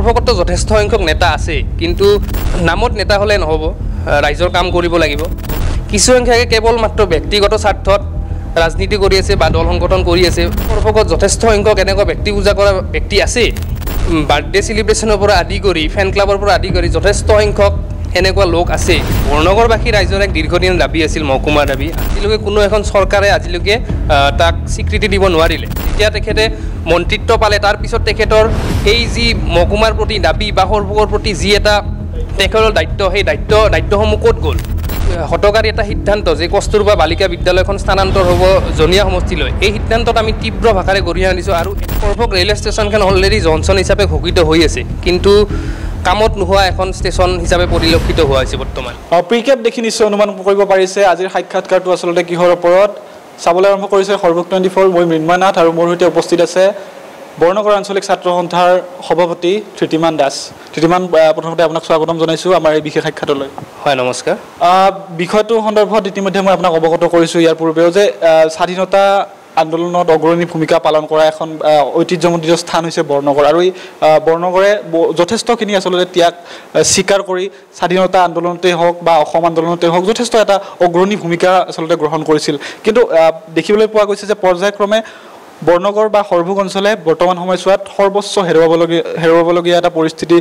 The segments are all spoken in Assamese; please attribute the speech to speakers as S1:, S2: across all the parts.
S1: সৰ্বগত যথেষ্ট সংখ্যক নেতা আছে, কিন্তু নামত নেতা হ'লে নহ'ব, ৰাইজৰ কাম কৰিব লাগিব। কিছু সংখ্যকে কেৱল মাত্ৰ ব্যক্তিগত স্বাৰ্থত ৰাজনীতি কৰি আছে বা দল সংগঠন কৰি আছে। সৰ্বগত যথেষ্ট সংখ্যক এনেকুৱা ব্যক্তি পূজা কৰা ব্যক্তি আছে, বাৰ্থডে চেলিব্ৰেশ্যনৰ পৰা আদি কৰি ফেন ক্লাবৰ পৰা আদি কৰি যথেষ্ট সংখ্যক এনেকুৱা লোক আছে। বৰ্ণগড়বাসী ৰাইজৰ এক দীৰ্ঘদিনৰ দাবী আছিল, মহকুমাৰ দাবী। আজিলৈকে কোনো এখন চৰকাৰে আজিলৈকে তাক স্বীকৃতি দিব নোৱাৰিলে। যেতিয়া তেখেতে মন্ত্ৰিত্ব পালে, তাৰপিছত তেখেতৰ এই যি মহকুমাৰ প্ৰতি দাবী বা সৰ্বগড়ৰ প্ৰতি যি এটা তেখেতৰ দায়িত্ব, সেই দায়িত্বসমূহ ক'ত গ'ল? হঠকাৰী এটা সিদ্ধান্ত যে কস্তুৰবা বালিকা বিদ্যালয়খন স্থানান্তৰ হ'ব জনীয়া সমষ্টিলৈ, এই সিদ্ধান্তত আমি তীব্ৰ ভাষাৰে গৰিহণা দিছোঁ। আৰু সৰ্বক ৰেলৱে ষ্টেচনখন অলৰেডি জনচন হিচাপে ঘোষিত হৈ আছে, কিন্তু কামত নোহোৱা এখন ষ্টেচন হিচাপে পৰিলক্ষিত হোৱা হৈছে বৰ্তমান।
S2: প্ৰিকেপ দেখি নিশ্চয় অনুমান কৰিব পাৰিছে আজিৰ সাক্ষাৎকাৰটো আচলতে কিহৰ ওপৰত চাবলৈ আৰম্ভ কৰিছে সৰ্বক 24। মই মৃন্ময় নাথ আৰু মোৰ সৈতে উপস্থিত আছে বৰ্ণগড় আঞ্চলিক ছাত্ৰ সন্থাৰ সভাপতি ধৃতিমান দাস। ধৃতিমান, প্ৰথমতে আপোনাক স্বাগতম জনাইছোঁ আমাৰ এই বিশেষ সাক্ষাতলৈ।
S1: হয়, নমস্কাৰ।
S2: বিষয়টোৰ সন্দৰ্ভত ইতিমধ্যে মই আপোনাক অৱগত কৰিছোঁ ইয়াৰ পূৰ্বেও যে স্বাধীনতা আন্দোলনত অগ্ৰণী ভূমিকা পালন কৰা এখন ঐতিহ্যমণ্ডিত স্থান হৈছে বৰ্ণগড়। আৰু এই বৰ্ণগড়ে যথেষ্টখিনি আচলতে ত্যাগ স্বীকাৰ কৰি স্বাধীনতা আন্দোলনতেই হওক বা অসম আন্দোলনতেই হওক যথেষ্ট এটা অগ্ৰণী ভূমিকা আচলতে গ্ৰহণ কৰিছিল। কিন্তু দেখিবলৈ পোৱা গৈছে যে পৰ্যায়ক্ৰমে বৰ্ণগড় বা সৰ্বভোগ অঞ্চলে বৰ্তমান সময়ছোৱাত সৰ্বোচ্চ হেৰুৱাবলগীয়া এটা পৰিস্থিতি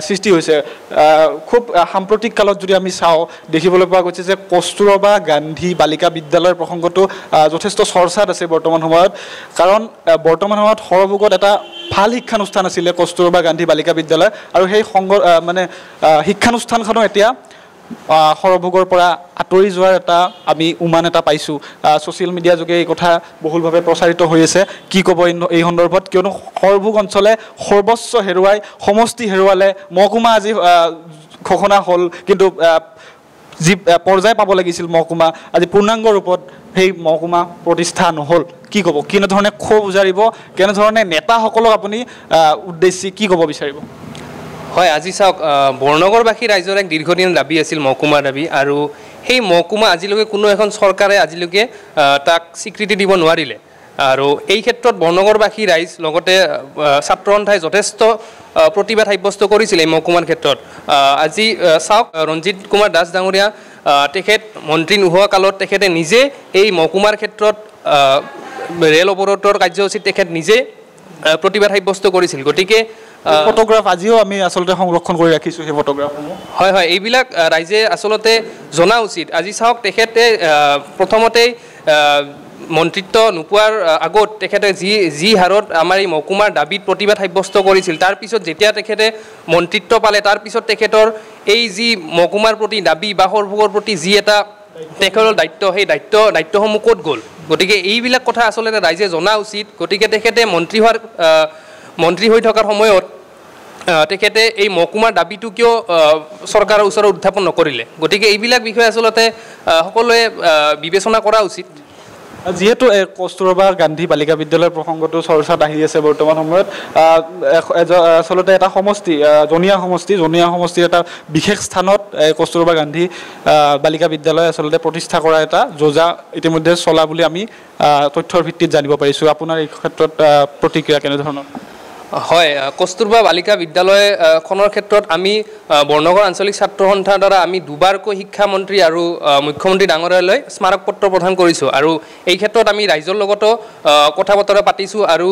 S2: সৃষ্টি হৈছে। খুব সাম্প্ৰতিক কালত যদি আমি চাওঁ, দেখিবলৈ পোৱা গৈছে যে কস্তুৰবা গান্ধী বালিকা বিদ্যালয়ৰ প্ৰসংগটো যথেষ্ট চৰ্চাত আছে বৰ্তমান সময়ত। কাৰণ বৰ্তমান সময়ত সৰভোগত এটা ভাল শিক্ষানুষ্ঠান আছিলে কস্তুৰবা গান্ধী বালিকা বিদ্যালয়, আৰু সেই শিক্ষানুষ্ঠানখনো এতিয়া সৰভোগৰ পৰা আঁতৰি যোৱাৰ এটা আমি উমান এটা পাইছোঁ। ছ'চিয়েল মিডিয়া যোগে এই কথা বহুলভাৱে প্ৰচাৰিত হৈ আছে। কি ক'ব এই সন্দৰ্ভত? কিয়নো সৰভোগ অঞ্চলে সৰ্বোচ্চ হেৰুৱাই সমষ্টি হেৰুৱালে, মহকুমা আজি ঘোষণা হ'ল, কিন্তু যি পৰ্যায় পাব লাগিছিল মহকুমা, আজি পূৰ্ণাংগ ৰূপত সেই মহকুমা প্ৰতিষ্ঠা নহ'ল। কি ক'ব? কেনেধৰণে ক্ষোভ উজাৰিব? কেনেধৰণে নেতাসকলক আপুনি উদ্দেশ্যি কি ক'ব বিচাৰিব?
S1: হয়, আজি চাওক, বৰ্ণগড়বাসী ৰাইজৰ এক দীৰ্ঘদিনৰ দাবী আছিল মহকুমাৰ দাবী, আৰু সেই মহকুমা আজিলৈকে কোনো এখন চৰকাৰে আজিলৈকে তাক স্বীকৃতি দিব নোৱাৰিলে। আৰু এই ক্ষেত্ৰত বৰ্ণগড়বাসী ৰাইজ লগতে ছাত্ৰ সন্থাই যথেষ্ট প্ৰতিবাদ সাব্যস্ত কৰিছিল এই মহকুমাৰ ক্ষেত্ৰত। আজি চাওক, ৰঞ্জিত কুমাৰ দাস ডাঙৰীয়া তেখেত মন্ত্ৰী নোহোৱা কালত তেখেতে নিজে এই মহকুমাৰ ক্ষেত্ৰত ৰেল অৱৰোধৰ কাৰ্যসূচীত তেখেত নিজে প্ৰতিবাদ সাব্যস্ত কৰিছিল। গতিকে
S2: ফটোগ্ৰাফ আজিও আমি আচলতে সংৰক্ষণ কৰি ৰাখিছোঁ সেই ফটোগ্ৰাফসমূহ।
S1: হয় হয়, এইবিলাক ৰাইজে আচলতে জনা উচিত। আজি চাওক, তেখেতে প্ৰথমতেই মন্ত্ৰিত্ব নোপোৱাৰ আগত তেখেতে যি হাৰত আমাৰ এই মহকুমাৰ দাবীত প্ৰতিবাদ সাব্যস্ত কৰিছিল, তাৰপিছত যেতিয়া তেখেতে মন্ত্ৰিত্ব পালে, তাৰপিছত তেখেতৰ এই যি মহকুমাৰ প্ৰতি দাবী বা সৰ্বগড়ৰ প্ৰতি যি এটা তেখেতৰ দায়িত্ব, সেই দায়িত্বসমূহ ক'ত গ'ল? গতিকে এইবিলাক কথা আচলতে ৰাইজে জনা উচিত। গতিকে তেখেতে মন্ত্ৰী হৈ থকাৰ সময়ত তেখেতে এই মহকুমাৰ দাবীটো কিয় চৰকাৰৰ ওচৰত উত্থাপন নকৰিলে? গতিকে এইবিলাক বিষয়ে আচলতে সকলোৱে বিবেচনা কৰা উচিত।
S2: যিহেতু কস্তুৰবা গান্ধী বালিকা বিদ্যালয়ৰ প্ৰসংগটো চৰ্চাত আহি আছে বৰ্তমান সময়ত, আচলতে এটা সমষ্টি, জনীয়া সমষ্টিৰ এটা বিশেষ স্থানত কস্তুৰবা গান্ধী বালিকা বিদ্যালয় আচলতে প্ৰতিষ্ঠা কৰা এটা যোজা ইতিমধ্যে চলা বুলি আমি তথ্যৰ ভিত্তিত জানিব পাৰিছোঁ। আপোনাৰ এই ক্ষেত্ৰত প্ৰতিক্ৰিয়া কেনেধৰণৰ?
S1: হয়, কস্তুৰবা বালিকা বিদ্যালয়খনৰ ক্ষেত্ৰত আমি বৰ্ণগড় আঞ্চলিক ছাত্ৰ সন্থাৰ দ্বাৰা আমি দুবাৰকৈ শিক্ষামন্ত্ৰী আৰু মুখ্যমন্ত্ৰী ডাঙৰীয়ালৈ স্মাৰক পত্ৰ প্ৰদান কৰিছোঁ, আৰু এই ক্ষেত্ৰত আমি ৰাইজৰ লগতো কথা বতৰা পাতিছোঁ। আৰু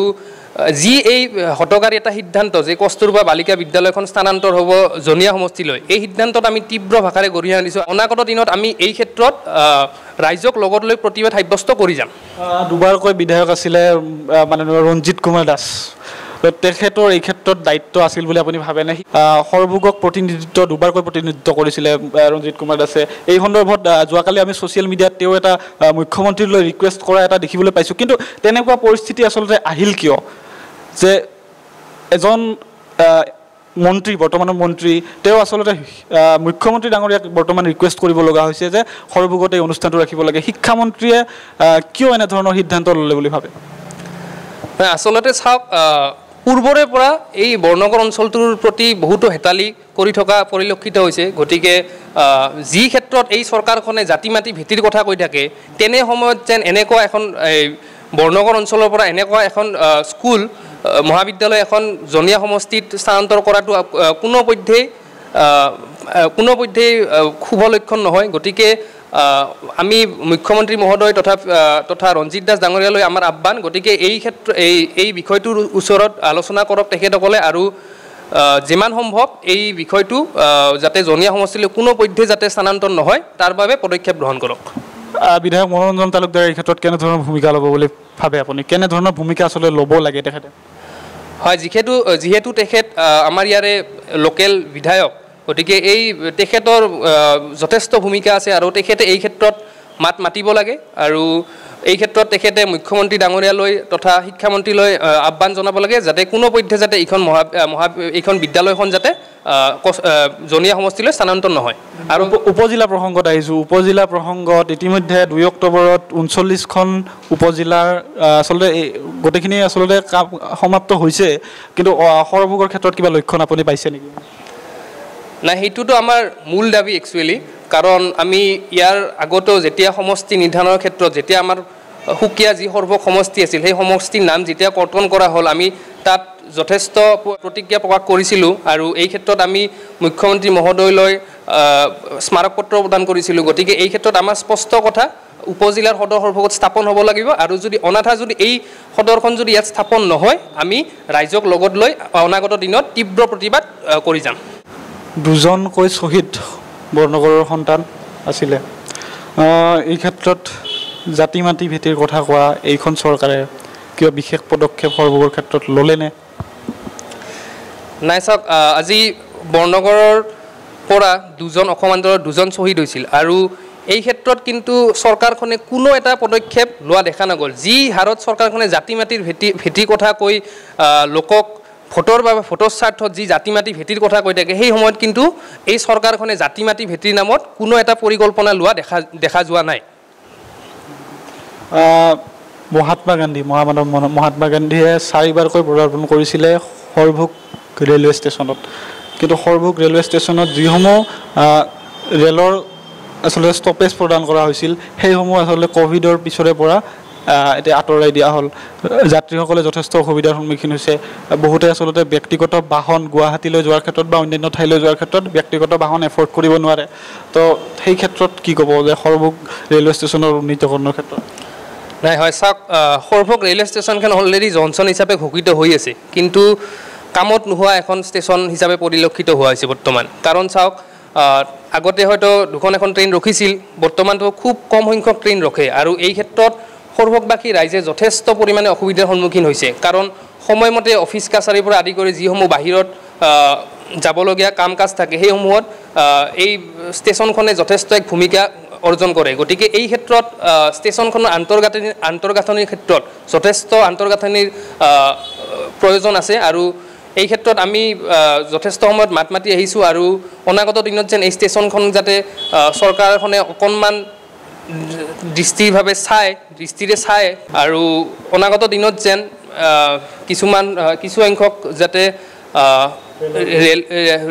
S1: যি এই হঠকাৰী এটা সিদ্ধান্ত যে কস্তুৰবা বালিকা বিদ্যালয়খন স্থানান্তৰ হ'ব জনীয়া সমষ্টিলৈ, এই সিদ্ধান্তত আমি তীব্ৰ ভাষাৰে গৰিহণা দিছোঁ। অনাগত দিনত আমি এই ক্ষেত্ৰত ৰাইজক লগত লৈ প্ৰতিবাদ সাব্যস্ত কৰি যাম।
S2: দুবাৰকৈ বিধায়ক আছিলে মাননীয় ৰঞ্জিত কুমাৰ দাস, তেখেতৰ এই ক্ষেত্ৰত দায়িত্ব আছিল বুলি আপুনি ভাবেনে? সৰভোগক দুবাৰকৈ প্ৰতিনিধিত্ব কৰিছিলে ৰঞ্জিত কুমাৰ দাসে। এই সন্দৰ্ভত যোৱাকালি আমি ছ'চিয়েল মিডিয়াত তেওঁ এটা মুখ্যমন্ত্ৰীলৈ ৰিকুৱেষ্ট কৰা এটা দেখিবলৈ পাইছোঁ। কিন্তু তেনেকুৱা পৰিস্থিতি আচলতে আহিল কিয় যে এজন মন্ত্ৰী, বৰ্তমানৰ মন্ত্ৰী, তেওঁ আচলতে মুখ্যমন্ত্ৰী ডাঙৰীয়াক বৰ্তমান ৰিকুৱেষ্ট কৰিব লগা হৈছে যে সৰভোগত এই অনুষ্ঠানটো ৰাখিব লাগে। শিক্ষামন্ত্ৰীয়ে কিয় এনেধৰণৰ সিদ্ধান্ত ল'লে বুলি ভাবে?
S1: আচলতে চাওক, পূৰ্বৰে পৰা এই বৰ্ণগড় অঞ্চলটোৰ প্ৰতি বহুতো হেতালি কৰি থকা পৰিলক্ষিত হৈছে। গতিকে যি ক্ষেত্ৰত এই চৰকাৰখনে জাতি মাতি ভেটিৰ কথা কৈ থাকে, তেনে সময়ত যেন এনেকুৱা এখন বৰ্ণগড় অঞ্চলৰ পৰা এনেকুৱা এখন স্কুল মহাবিদ্যালয় এখন জনীয়া সমষ্টিত স্থানান্তৰ কৰাটো কোনোপধ্যেই শুভ লক্ষণ নহয়। গতিকে আমি মুখ্যমন্ত্ৰী মহোদয় তথা ৰঞ্জিত দাস ডাঙৰীয়ালৈ আমাৰ আহ্বান। গতিকে এই বিষয়টোৰ ওচৰত আলোচনা কৰক তেখেতসকলে, আৰু যিমান সম্ভৱ এই বিষয়টো যাতে জনীয়া সমষ্টিলৈ কোনোপধ্যে যাতে স্থানান্তৰ নহয় তাৰ বাবে পদক্ষেপ গ্ৰহণ কৰক।
S2: বিধায়ক মনোৰঞ্জন তালুকদাৰ এই ক্ষেত্ৰত কেনেধৰণৰ ভূমিকা ল'ব বুলি ভাবে আপুনি? কেনেধৰণৰ ভূমিকা আচলতে ল'ব লাগে তেখেতে?
S1: হয়, যিহেতু তেখেত আমাৰ ইয়াৰে লোকেল বিধায়ক, গতিকে তেখেতৰ যথেষ্ট ভূমিকা আছে আৰু তেখেতে এই ক্ষেত্ৰত মাত মাতিব লাগে। আৰু এই ক্ষেত্ৰত তেখেতে মুখ্যমন্ত্ৰী ডাঙৰীয়ালৈ তথা শিক্ষামন্ত্ৰীলৈ আহ্বান জনাব লাগে যাতে কোনোপধ্যে যাতে এইখন বিদ্যালয়খন যাতে জনীয়া সমষ্টিলৈ স্থানান্তৰ নহয়।
S2: আৰু উপজিলা প্ৰসংগত আহিছোঁ। উপজিলা প্ৰসংগত ইতিমধ্যে 2 অক্টোবৰত 39খন উপজিলাৰ আচলতে গোটেইখিনি আচলতে কাম সমাপ্ত হৈছে, কিন্তু সৰভোগৰ ক্ষেত্ৰত কিবা লক্ষণ আপুনি পাইছে নেকি?
S1: নাই, সেইটোতো আমাৰ মূল দাবী একচুৱেলি। কাৰণ আমি ইয়াৰ আগতেও যেতিয়া সমষ্টি নিৰ্ধাৰণৰ ক্ষেত্ৰত যেতিয়া আমাৰ সুকীয়া যি সৰভোগ সমষ্টি আছিল, সেই সমষ্টিৰ নাম যেতিয়া কৰ্তন কৰা হ'ল, আমি তাত যথেষ্ট প্ৰতিক্ৰিয়া প্ৰকাশ কৰিছিলোঁ। আৰু এই ক্ষেত্ৰত আমি মুখ্যমন্ত্ৰী মহোদয়লৈ স্মাৰকপত্ৰ প্ৰদান কৰিছিলোঁ। গতিকে এই ক্ষেত্ৰত আমাৰ স্পষ্ট কথা, উপজিলাৰ সদৰ সৰভোগত স্থাপন হ'ব লাগিব। আৰু যদি এই সদৰখন যদি ইয়াত স্থাপন নহয়, আমি ৰাইজক লগত লৈ অনাগত দিনত তীব্ৰ প্ৰতিবাদ কৰি যাম।
S2: 2জনকৈ শ্বহীদ বৰনগৰৰ সন্তান আছিলে। এই ক্ষেত্ৰত জাতি মাটি ভেটিৰ কথা কোৱা এইখন চৰকাৰে কিবা বিশেষ পদক্ষেপ সৰভোগৰ ক্ষেত্ৰত ল'লেনে?
S1: নাই, চাওক, আজি বৰনগৰৰ পৰা অসম আন্দোলনত 2জন শ্বহীদ হৈছিল, আৰু এই ক্ষেত্ৰত কিন্তু চৰকাৰখনে কোনো এটা পদক্ষেপ লোৱা দেখা নগ'ল। যি হাৰত চৰকাৰখনে জাতি মাটিৰ ভেটিৰ কথা কৈ লোকক ভোটৰ স্বাৰ্থত যি জাতি মাটি ভেটিৰ কথা কৈ থাকে, সেই সময়ত কিন্তু এই চৰকাৰখনে জাতি মাটি ভেটিৰ নামত কোনো এটা পৰিকল্পনা লোৱা দেখা যোৱা নাই। মহাত্মা গান্ধীয়ে
S2: 4বাৰকৈ পদাৰ্পণ কৰিছিলে সৰভোগ ৰেলৱে ষ্টেচনত, কিন্তু সৰভোগ ৰেলৱে ষ্টেচনত যিসমূহ ৰেলৰ আচলতে ষ্টপেজ প্ৰদান কৰা হৈছিল, সেইসমূহ আচলতে ক'ভিডৰ পিছৰে পৰা এতিয়া আঁতৰাই দিয়া হ'ল। যাত্ৰীসকলে যথেষ্ট অসুবিধাৰ সন্মুখীন হৈছে। বহুতে আচলতে ব্যক্তিগত বাহন গুৱাহাটীলৈ যোৱাৰ ক্ষেত্ৰত বা অন্যান্য ঠাইলৈ যোৱাৰ ক্ষেত্ৰত ব্যক্তিগত বাহন এফৰ্ড কৰিব নোৱাৰে। তো সেই ক্ষেত্ৰত কি ক'ব যে সৰভোগ ৰেলৱে ষ্টেচনৰ উন্নীতকৰণৰ ক্ষেত্ৰত?
S1: নাই, হয়, চাওক, সৰভোগ ৰেলৱে ষ্টেচনখন অলৰেডি জংচন হিচাপে ঘোষিত হৈ আছে, কিন্তু কামত নোহোৱা এখন ষ্টেচন হিচাপে পৰিলক্ষিত হোৱা হৈছে বৰ্তমান। কাৰণ চাওক, আগতে হয়তো 2খন ট্ৰেইন ৰখিছিল, বৰ্তমানতো খুব কম সংখ্যক ট্ৰেইন ৰখে। আৰু এই ক্ষেত্ৰত সৰভোগবাসী ৰাইজে যথেষ্ট পৰিমাণে অসুবিধাৰ সন্মুখীন হৈছে। কাৰণ সময়মতে অফিচ কাছাৰীৰ পৰা আদি কৰি যিসমূহ বাহিৰত যাবলগীয়া কাম কাজ থাকে, সেইসমূহত এই ষ্টেচনখনে যথেষ্ট এক ভূমিকা অৰ্জন কৰে। গতিকে এই ক্ষেত্ৰত ষ্টেচনখনৰ আন্তঃগাঁথনিৰ ক্ষেত্ৰত যথেষ্ট আন্তঃগাঁথনিৰ প্ৰয়োজন আছে। আৰু এই ক্ষেত্ৰত আমি যথেষ্ট সময়ত মাত মাতি আহিছোঁ। আৰু অনাগত দিনত যেন এই ষ্টেচনখন যাতে চৰকাৰখনে অকণমান দৃষ্টিৰে চায়, আৰু অনাগত দিনত যেন কিছুসংখ্যক যাতে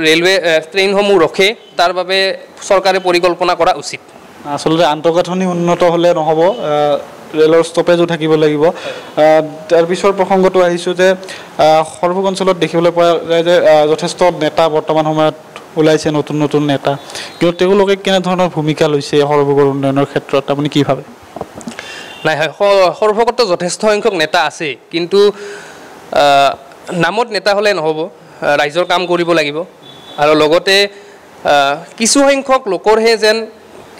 S1: ৰেলৱে ট্ৰেইনসমূহ ৰখে, তাৰ বাবে চৰকাৰে পৰিকল্পনা কৰা উচিত।
S2: আচলতে আন্তঃগাঁথনি উন্নত হ'লে নহ'ব, ৰেলৰ ষ্টপেজো থাকিব লাগিব। তাৰ পিছৰ প্ৰসংগটো আহিছোঁ যে সৰভোগ অঞ্চলত দেখিবলৈ পোৱা যায় যে যথেষ্ট নেতা বৰ্তমান সময়ত ওলাইছে, নতুন নেতা, কিন্তু তেওঁলোকে কেনেধৰণৰ ভূমিকা লৈছে সৰভোগৰ উন্নয়নৰ ক্ষেত্ৰত আপুনি কি ভাবে?
S1: নাই, হয়, সৰভোগতো যথেষ্ট সংখ্যক নেতা আছে, কিন্তু নামত নেতা হ'লে নহ'ব, ৰাইজৰ কাম কৰিব লাগিব। আৰু লগতে কিছুসংখ্যক লোকৰহে যেন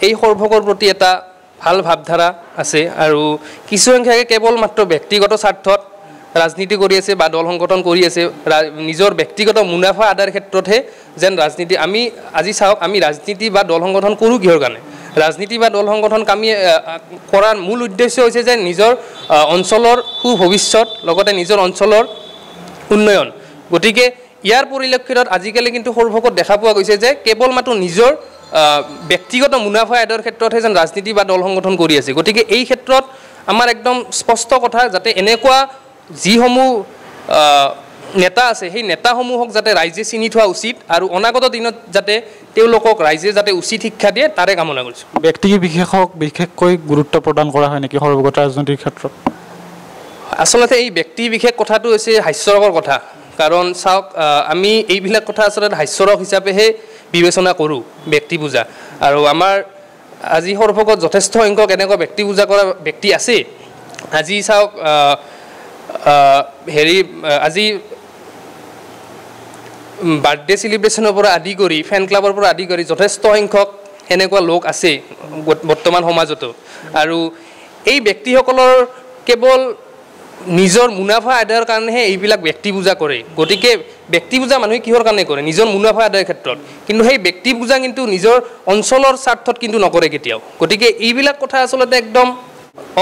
S1: এই সৰভোগৰ প্ৰতি এটা ভাল ভাৱধাৰা আছে, আৰু কিছুসংখ্যকে কেৱল মাত্ৰ ব্যক্তিগত স্বাৰ্থত ৰাজনীতি কৰি আছে বা দল সংগঠন কৰি আছে। নিজৰ ব্যক্তিগত মুনাফা আদাৰ ক্ষেত্ৰতহে যেন ৰাজনীতি। আজি চাওক, আমি ৰাজনীতি বা দল সংগঠন কৰোঁ কিহৰ কাৰণে? ৰাজনীতি বা দল সংগঠন কৰাৰ মূল উদ্দেশ্য হৈছে যে নিজৰ অঞ্চলৰ সুভৱিষ্যত, লগতে নিজৰ অঞ্চলৰ উন্নয়ন। গতিকে ইয়াৰ পৰিলক্ষিতত আজিকালি কিন্তু সৰভোগত দেখা পোৱা গৈছে যে কেৱল মাত্ৰ নিজৰ ব্যক্তিগত মুনাফা আদায়ৰ ক্ষেত্ৰতহে যেন ৰাজনীতি বা দল সংগঠন কৰি আছে। গতিকে এই ক্ষেত্ৰত আমাৰ একদম স্পষ্ট কথা, যাতে এনেকুৱা যিসমূহ নেতা আছে, সেই নেতাসমূহক যাতে ৰাইজে চিনি থোৱা উচিত, আৰু অনাগত দিনত যাতে তেওঁলোকক ৰাইজে যাতে উচিত শিক্ষা দিয়ে, তাৰে কামনা কৰিছোঁ।
S2: ব্যক্তি বিশেষক বিশেষকৈ গুৰুত্ব প্ৰদান কৰা হয় নেকি সৰভোগত ৰাজনীতিৰ ক্ষেত্ৰত?
S1: আচলতে এই ব্যক্তি বিশেষ কথাটো হৈছে হাস্যৰকৰ কথা কাৰণ চাওক আমি এইবিলাক কথা আচলতে হাস্যৰক হিচাপেহে বিবেচনা কৰোঁ ব্যক্তি পূজা আৰু আমাৰ আজি সৰ্বগত যথেষ্ট সংখ্যক এনেকুৱা ব্যক্তি পূজা কৰা ব্যক্তি আছে আজি চাওক আজি বাৰ্থডে সেলিব্ৰেশনৰ পৰা আদি কৰি ফ্যান ক্লাবৰ পৰা আদি কৰি যথেষ্ট সংখ্যক এনেকুৱা লোক আছে বৰ্তমান সমাজতো আৰু এই ব্যক্তিসকলৰ কেৱল নিজৰ মুনাফা আদায়ৰ কাৰণেহে এইবিলাক ব্যক্তি পূজা কৰে গতিকে ব্যক্তি পূজা মানুহে কিহৰ কাৰণে কৰে নিজৰ মুনাফা আদায়ৰ ক্ষেত্ৰত কিন্তু সেই ব্যক্তি পূজা কিন্তু নিজৰ অঞ্চলৰ স্বাৰ্থত কিন্তু নকৰে কেতিয়াও গতিকে এইবিলাক কথা আচলতে একদম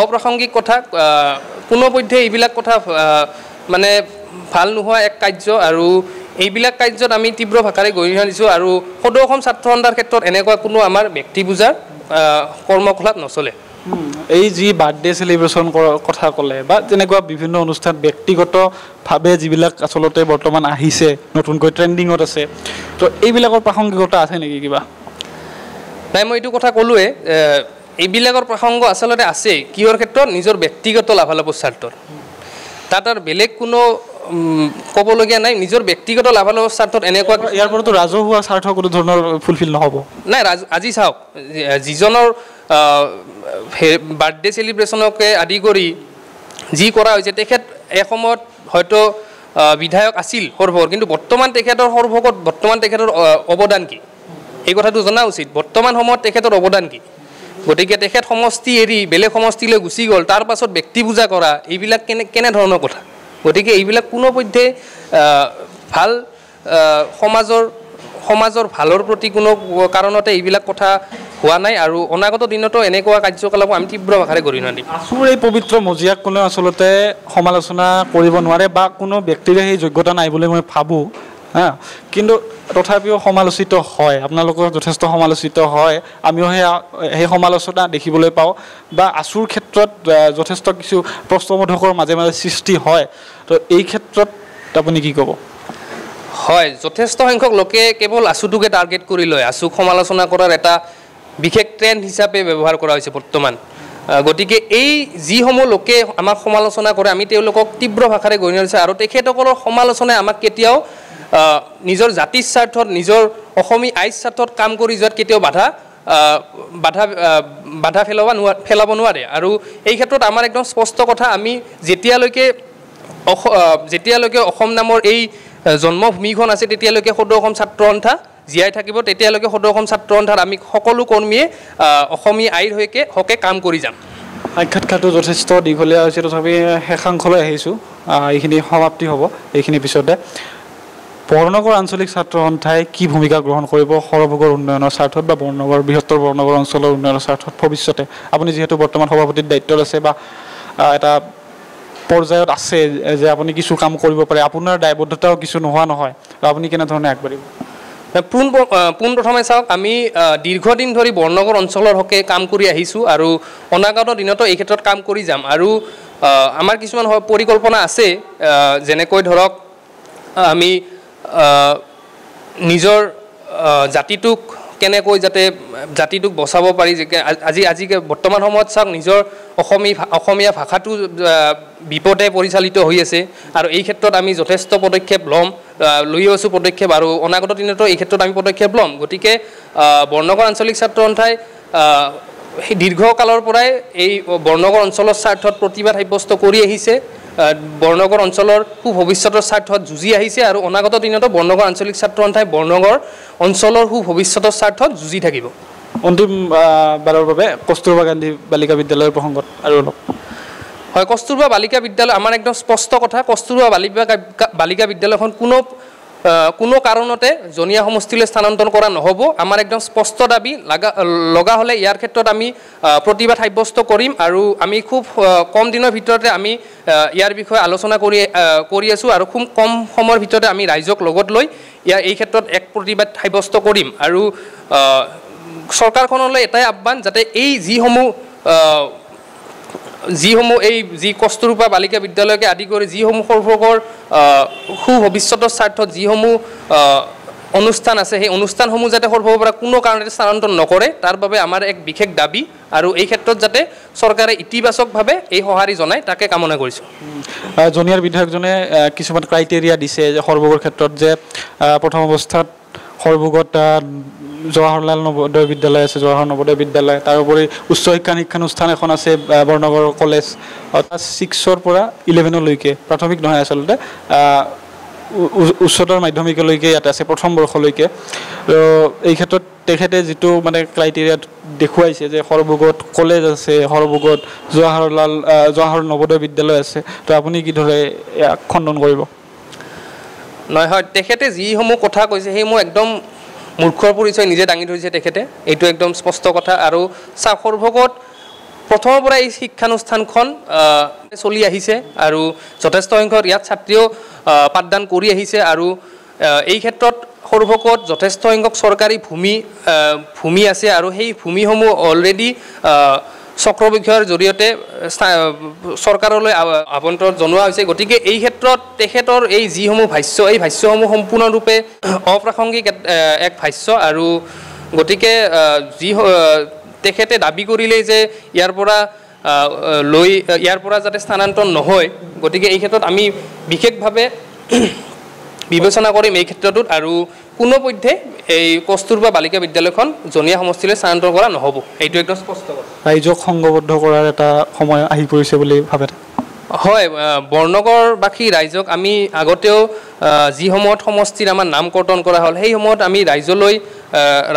S1: অপ্ৰাসংগিক কথা কোনোপধ্যে এইবিলাক কথা মানে ভাল নোহোৱা এক কাৰ্য আৰু এইবিলাক কাৰ্যত আমি তীব্ৰ ভাষাৰে গৰিহণা দিছোঁ আৰু সদৌ অসম ছাত্ৰ সন্থাৰ ক্ষেত্ৰত এনেকুৱা কোনো আমাৰ ব্যক্তি পূজাৰ কৰ্মকলাপ নচলে
S2: এই যি বাৰ্থডে সেলিব্ৰেশন কথা ক'লে বা তেনেকুৱা বিভিন্ন অনুষ্ঠান ব্যক্তিগতভাৱে যিবিলাক আচলতে বৰ্তমান আহিছে নতুনকৈ ট্ৰেণ্ডিঙত আছে তো এইবিলাকৰ প্ৰাসংগিকতা আছে নেকি কিবা
S1: নাই মই এইটো কথা ক'লোৱে এইবিলাকৰ প্ৰসংগ আচলতে আছে কিহৰ ক্ষেত্ৰত নিজৰ ব্যক্তিগত লাভালাভৰ স্বাৰ্থত তাত আৰু বেলেগ কোনো ক'বলগীয়া নাই নিজৰ ব্যক্তিগত লাভালাভৰ স্বাৰ্থত এনেকুৱা
S2: ইয়াৰ পৰতো ৰাজহুৱা স্বাৰ্থ কোনো ধৰণৰ ফুলফিল নহ'ব
S1: নাই আজি চাওক যিজনৰ বাৰ্থডে সেলিব্ৰেশনকে আদি কৰি যি কৰা হৈছে তেখেত এসময়ত হয়তো বিধায়ক আছিল সৰ্বৰ কিন্তু বৰ্তমান তেখেতৰ সৰ্বকত বৰ্তমান তেখেতৰ অৱদান কি এই কথাটো জনা উচিত বৰ্তমান সময়ত তেখেতৰ অৱদান কি গতিকে তেখেত সমষ্টি এৰি বেলেগ সমষ্টিলৈ গুচি গ'ল তাৰ পাছত ব্যক্তি পূজা কৰা এইবিলাক কেনে ধৰণৰ কথা গতিকে এইবিলাক কোনোপধ্যে ভাল সমাজৰ ভালৰ প্ৰতি কোনো কাৰণতে এইবিলাক কথা হোৱা নাই আৰু অনাগত দিনতো এনেকুৱা কাৰ্যকলাপ আমি তীব্ৰ ভাষাৰে গৰিহণা দিম
S2: আছুৰ এই পবিত্ৰ মজিয়াক কোনো আচলতে সমালোচনা কৰিব নোৱাৰে বা কোনো ব্যক্তিৰে সেই যোগ্যতা নাই বুলি মই ভাবোঁ হা কিন্তু তথাপিও সমালোচিত হয় আপোনালোকৰ যথেষ্ট সমালোচিত হয় আমিও সেই সমালোচনা দেখিবলৈ পাওঁ বা আছুৰ ক্ষেত্ৰত যথেষ্ট কিছু প্ৰশ্নবোধকৰ মাজে মাজে সৃষ্টি হয় তো এই ক্ষেত্ৰত আপুনি কি ক'ব
S1: হয় যথেষ্ট সংখ্যক লোকে কেৱল আছুটোকে টাৰ্গেট কৰি লয় আছুক সমালোচনা কৰাৰ এটা বিশেষ ট্ৰেণ্ড হিচাপে ব্যৱহাৰ কৰা হৈছে বৰ্তমান গতিকে এই যিসমূহ লোকে আমাক সমালোচনা কৰে আমি তেওঁলোকক তীব্ৰ ভাষাৰে গৰিহণা দিছোঁ আৰু তেখেতসকলৰ সমালোচনাই আমাক কেতিয়াও নিজৰ জাতিৰ স্বাৰ্থত নিজৰ অসমীয়া আইৰ স্বাৰ্থত কাম কৰি যোৱাত কেতিয়াও বাধা পেলাব নোৱাৰে আৰু এই ক্ষেত্ৰত আমাৰ একদম স্পষ্ট কথা আমি যেতিয়ালৈকে অসম নামৰ এই জন্মভূমিখন আছে তেতিয়ালৈকে সদৌ অসম ছাত্ৰ সন্থা জীয়াই থাকিব তেতিয়ালৈকে সদৌ অসম ছাত্ৰ সন্থাৰ আমি সকলো কৰ্মীয়ে অসমীয়া আইৰ হকে কাম কৰি যাম
S2: সাক্ষাৎকাৰটো যথেষ্ট দীঘলীয়া হৈছে তথাপি শেষাংশলৈ আহিছোঁ এইখিনি সমাপ্তি হ'ব এইখিনি পিছতে বৰ্ণনগৰ আঞ্চলিক ছাত্ৰ সন্থাই কি ভূমিকা গ্ৰহণ কৰিব সৰভোগৰ উন্নয়নৰ স্বাৰ্থত বা বৃহত্তৰ বৰ্ণনগৰ অঞ্চলৰ উন্নয়নৰ স্বাৰ্থত ভৱিষ্যতে আপুনি যিহেতু বৰ্তমান সভাপতিৰ দায়িত্বত আছে বা এটা পৰ্যায়ত আছে যে আপুনি কিছু কাম কৰিব পাৰে আপোনাৰ দায়বদ্ধতাও কিছু নোহোৱা নহয় আপুনি কেনেধৰণে আগবাঢ়িব
S1: পোনপ্ৰথমে চাওক আমি দীৰ্ঘদিন ধৰি বৰ্ণনগৰ অঞ্চলৰ হকে কাম কৰি আহিছোঁ আৰু অনাগত দিনতো এই ক্ষেত্ৰত কাম কৰি যাম আৰু আমাৰ কিছুমান পৰিকল্পনা আছে যেনেকৈ ধৰক আমি নিজৰ জাতিটোক কেনেকৈ যাতে জাতিটোক বচাব পাৰি যে আজি বৰ্তমান সময়ত চাওক নিজৰ অসমীয়া ভাষাটো বিপদে পৰিচালিত হৈ আছে আৰু এই ক্ষেত্ৰত আমি যথেষ্ট পদক্ষেপ লৈ আছোঁ পদক্ষেপ আৰু অনাগত দিনতো এই ক্ষেত্ৰত আমি পদক্ষেপ ল'ম গতিকে বৰ্ণনগৰ আঞ্চলিক ছাত্ৰ সন্থাই সেই দীৰ্ঘকালৰ পৰাই এই বৰ্ণনগৰ অঞ্চলৰ স্বাৰ্থত প্ৰতিবাদ সাব্যস্ত কৰি আহিছে বৰ্ণনগৰ অঞ্চলৰ সুভৱিষ্যতৰ স্বাৰ্থত যুঁজি আহিছে আৰু অনাগত দিনতো বৰ্ণনগৰ আঞ্চলিক ছাত্ৰ সন্থাই বৰ্ণনগৰ অঞ্চলৰ সুভৱিষ্যতৰ স্বাৰ্থত যুঁজি থাকিব
S2: অন্তিম বাৰৰ বাবে কস্তুৰবা গান্ধী বালিকা বিদ্যালয়ৰ প্ৰসংগত আৰু অলপ
S1: হয় কস্তুৰবা বালিকা বিদ্যালয় আমাৰ একদম স্পষ্ট কথা কস্তুৰবা বালিকা বিদ্যালয়খন কোনো কাৰণতে জনীয়া সমষ্টিলৈ স্থানান্তৰ কৰা নহ'ব আমাৰ একদম স্পষ্ট দাবী লগা হ'লে ইয়াৰ ক্ষেত্ৰত আমি প্ৰতিবাদ সাব্যস্ত কৰিম আৰু আমি খুব কম দিনৰ ভিতৰতে আমি ইয়াৰ বিষয়ে আলোচনা কৰি আছোঁ আৰু খুব কম সময়ৰ ভিতৰতে আমি ৰাইজক লগত লৈ এই ক্ষেত্ৰত এক প্ৰতিবাদ সাব্যস্ত কৰিম আৰু চৰকাৰখনলৈ এটাই আহ্বান যাতে এই যিসমূহ এই যি কস্তুৰবা বালিকা বিদ্যালয়কে আদি কৰি যিসমূহ সৰ্বকৰ সুভৱিষ্যতৰ স্বাৰ্থত যিসমূহ অনুষ্ঠান আছে সেই অনুষ্ঠানসমূহ যাতে সৰ্বৰ পৰা কোনো কাৰণতে স্থানান্তৰ নকৰে তাৰ বাবে আমাৰ এক বিশেষ দাবী আৰু এই ক্ষেত্ৰত যাতে চৰকাৰে ইতিবাচকভাৱে এই সঁহাৰি জনায় তাকে কামনা কৰিছোঁ
S2: জনিয়াৰ বিধায়কজনে কিছুমান ক্ৰাইটেৰিয়া দিছে যে সৰ্বগৰ ক্ষেত্ৰত যে প্ৰথম অৱস্থাত সৰ্বগত জৱাহৰলাল নৱোদয় বিদ্যালয় আছে জৱাহৰ নৱোদয় বিদ্যালয় তাৰোপৰি উচ্চ শিক্ষানুষ্ঠান এখন আছে বৰ্ণগড় কলেজ ক্লাছ 6ৰ পৰা 11লৈকে প্ৰাথমিক নহয় আচলতে উচ্চতৰ মাধ্যমিকলৈকে ইয়াত আছে প্ৰথম বৰ্ষলৈকে এই ক্ষেত্ৰত তেখেতে যিটো মানে ক্ৰাইটেৰিয়া দেখুৱাইছে যে সৰ্বগত কলেজ আছে সৰ্বগত জৱাহৰ নৱোদয় বিদ্যালয় আছে তো আপুনি কিদৰে খণ্ডন কৰিব
S1: নহয় হয় তেখেতে যিসমূহ কথা কৈছে সেইসমূহ একদম মূৰ্খৰ পৰিচয় নিজে দাঙি ধৰিছে তেখেতে এইটো একদম স্পষ্ট কথা আৰু সৰ্বগত প্ৰথমৰ পৰা এই শিক্ষানুষ্ঠানখন চলি আহিছে আৰু যথেষ্ট সংখ্যক ইয়াত ছাত্ৰীও পাঠদান কৰি আহিছে আৰু এই ক্ষেত্ৰত সৰ্বগত যথেষ্ট সংখ্যক চৰকাৰী ভূমি আছে আৰু সেই ভূমিসমূহ অলৰেডি চক্ৰবৃক্ষৰ জৰিয়তে চৰকাৰলৈ আবণ্টন জনোৱা হৈছে গতিকে এই ক্ষেত্ৰত তেখেতৰ এই যিসমূহ ভাষ্য এই ভাষ্যসমূহ সম্পূৰ্ণৰূপে অপ্ৰাসংগিক এক ভাষ্য আৰু গতিকে তেখেতে দাবী কৰিলেই যে ইয়াৰ পৰা যাতে স্থানান্তৰ নহয় গতিকে এই ক্ষেত্ৰত আমি বিশেষভাৱে বিবেচনা কৰিম এই ক্ষেত্ৰটোত আৰু কোনোপধ্যে এই কস্তুৰবা বালিকা বিদ্যালয়খন জনিয়া সমষ্টিলৈ স্থানান্তৰ কৰা নহ'ব এইটো একদম স্পষ্ট কথা
S2: ৰাইজক সংঘবদ্ধ কৰাৰ এটা সময় আহি পৰিছে বুলি ভাবে
S1: হয় বৰ্ণগড়বাসী ৰাইজক আমি আগতেও যি সময়ত সমষ্টিৰ আমাৰ নামকৰ্তন কৰা হ'ল সেই সময়ত আমি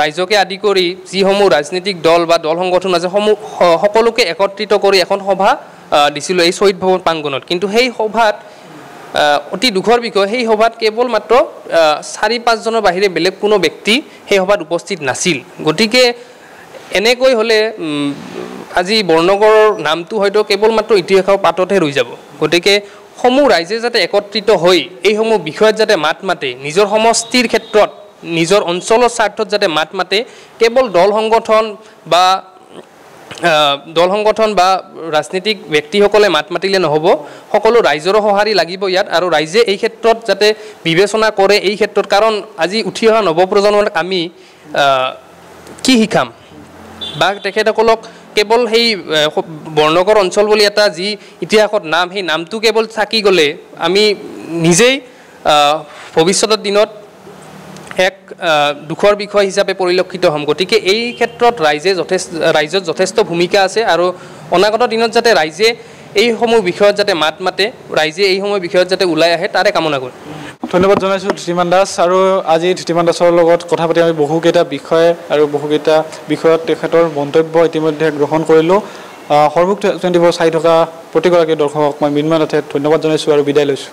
S1: ৰাইজকে আদি কৰি যিসমূহ ৰাজনৈতিক দল বা দল সংগঠন আছে সকলোকে একত্ৰিত কৰি এখন সভা দিছিলোঁ এই শ্বহীদ ভৱন প্ৰাংগণত কিন্তু সেই সভাত অতি দুখৰ বিষয় সেই সভাত কেৱল মাত্ৰ 4-5 জনৰ বাহিৰে বেলেগ কোনো ব্যক্তি সেই সভাত উপস্থিত নাছিল গতিকে এনেকৈ হ'লে আজি বৰ্ণগড়ৰ নামটো হয়তো কেৱল মাত্ৰ ইতিহাসৰ পাততহে ৰৈ যাব গতিকে সমূহ ৰাইজে যাতে একত্ৰিত হৈ এইসমূহ বিষয়ত যাতে মাত মাতে নিজৰ সমষ্টিৰ ক্ষেত্ৰত নিজৰ অঞ্চলৰ স্বাৰ্থত যাতে মাত মাতে কেৱল দল সংগঠন বা ৰাজনীতিক ব্যক্তিসকলে মাত মাতিলে নহ'ব সকলো ৰাইজৰো সঁহাৰি লাগিব ইয়াত আৰু ৰাইজে এই ক্ষেত্ৰত যাতে বিবেচনা কৰে এই ক্ষেত্ৰত কাৰণ আজি উঠি অহা নৱপ্ৰজন্মক আমি কি শিকাম বা তেখেতসকলক কেৱল সেই বৰ্ণগড় অঞ্চল বুলি এটা যি ইতিহাসত নাম সেই নামটো কেৱল থাকি গ'লে আমি নিজেই ভৱিষ্যতৰ দিনত এক দুখৰ বিষয় হিচাপে পৰিলক্ষিত হ'ম গতিকে এই ক্ষেত্ৰত ৰাইজৰ যথেষ্ট ভূমিকা আছে আৰু অনাগত দিনত যাতে ৰাইজে এইসমূহ বিষয়ত যাতে মাত মাতে ৰাইজে এইসমূহ বিষয়ত যাতে ওলাই আহে তাৰে কামনা কৰোঁ
S2: ধন্যবাদ জনাইছোঁ ধৃতিমান দাস আৰু আজি ধৃতিমান দাসৰ লগত কথা পাতি আমি বহুকেইটা বিষয় আৰু বহুকেইটা বিষয়ত তেখেতৰ মন্তব্য ইতিমধ্যে গ্ৰহণ কৰিলোঁ সৰ্বক 24 চাই থকা প্ৰতিগৰাকী দৰ্শকক মই মৃন্ময় নাথে ধন্যবাদ জনাইছোঁ আৰু বিদায় লৈছোঁ